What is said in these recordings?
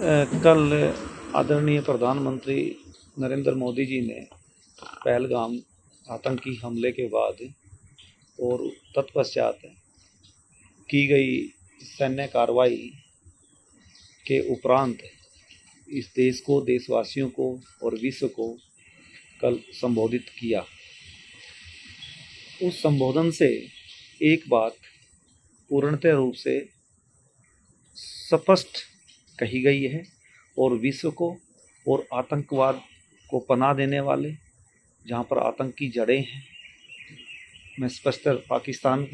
कल आदरणीय प्रधानमंत्री नरेंद्र मोदी जी ने पहलगाम आतंकी हमले के बाद और तत्पश्चात की गई सैन्य कार्रवाई के उपरांत इस देश को, देशवासियों को और विश्व को कल संबोधित किया। उस संबोधन से एक बात पूर्णतः रूप से स्पष्ट कही गई है और विश्व को और आतंकवाद को पनाह देने वाले, जहाँ पर आतंक की जड़ें हैं, मैं स्पष्ट पाकिस्तान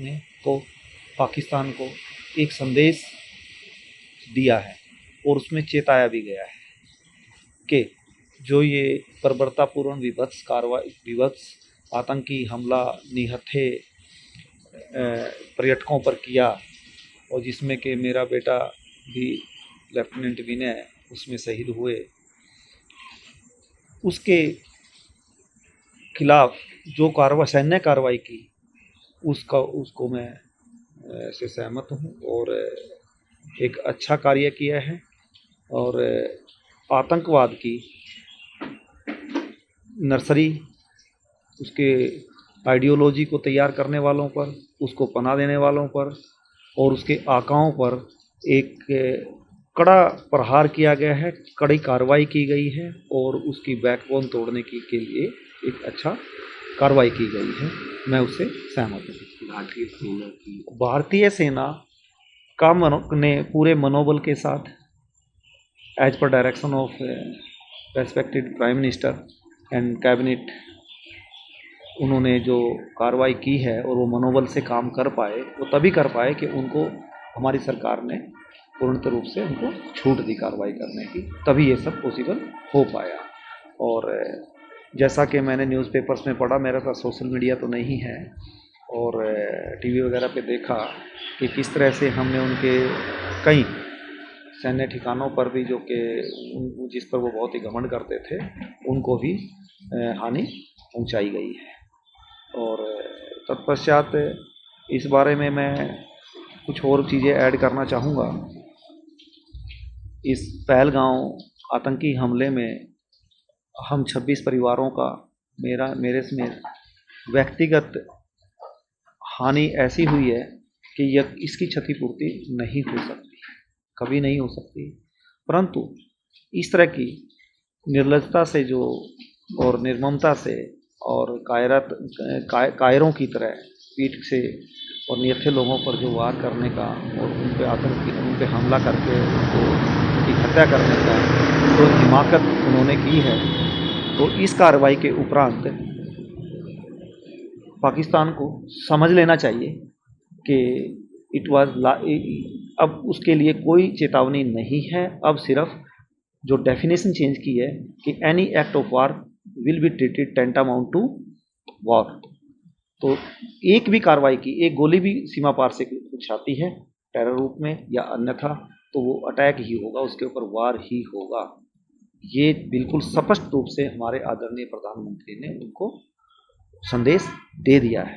को एक संदेश दिया है और उसमें चेताया भी गया है कि जो ये बर्बरतापूर्ण विभत्स आतंकी हमला निहत्थे पर्यटकों पर किया और जिसमें कि मेरा बेटा भी लेफ्टिनेंट विनय उसमें शहीद हुए, उसके खिलाफ जो सैन्य कार्रवाई की उसको मैं से सहमत हूँ और एक अच्छा कार्य किया है। और आतंकवाद की नर्सरी, उसके आइडियोलॉजी को तैयार करने वालों पर, उसको पनाह देने वालों पर और उसके आकाओं पर एक कड़ा प्रहार किया गया है, कड़ी कार्रवाई की गई है और उसकी बैकबोन तोड़ने के लिए एक अच्छा कार्रवाई की गई है। मैं उससे सहमत हूँ। भारतीय सेना का ने पूरे मनोबल के साथ as per direction of respected prime minister and cabinet उन्होंने जो कार्रवाई की है और वो मनोबल से काम कर पाए, वो तभी कर पाए कि उनको हमारी सरकार ने पूर्णतः रूप से उनको छूट दी कार्रवाई करने की, तभी ये सब पॉसिबल हो पाया। और जैसा कि मैंने न्यूज़पेपर्स में पढ़ा, मेरे पास सोशल मीडिया तो नहीं है, और टीवी वगैरह पे देखा कि किस तरह से हमने उनके कई सैन्य ठिकानों पर भी, जो कि जिस पर वो बहुत ही घमंड करते थे, उनको भी हानि पहुंचाई गई है। और तत्पश्चात इस बारे में मैं कुछ और चीज़ें ऐड करना चाहूँगा। इस पहलगाम आतंकी हमले में हम 26 परिवारों का मेरे समेत व्यक्तिगत हानि ऐसी हुई है कि इसकी क्षतिपूर्ति नहीं हो सकती, कभी नहीं हो सकती। परंतु इस तरह की निर्लजता से जो और निर्ममता से और कायरों की तरह पीठ से और निहत्थे लोगों पर जो वार करने का और उन पे हमला करके उनकी हत्या करने का जो हिमाकत उन्होंने की है, तो इस कार्रवाई के उपरांत पाकिस्तान को समझ लेना चाहिए कि अब उसके लिए कोई चेतावनी नहीं है। अब सिर्फ जो डेफिनेशन चेंज की है कि any act of war will be treated tantamount to war. तो एक भी कार्रवाई की, एक गोली भी सीमा पार से कुछ आती है टेरर रूप में या अन्यथा, तो वो अटैक ही होगा, उसके ऊपर वार ही होगा। ये बिल्कुल स्पष्ट रूप से हमारे आदरणीय प्रधानमंत्री ने उनको संदेश दे दिया है।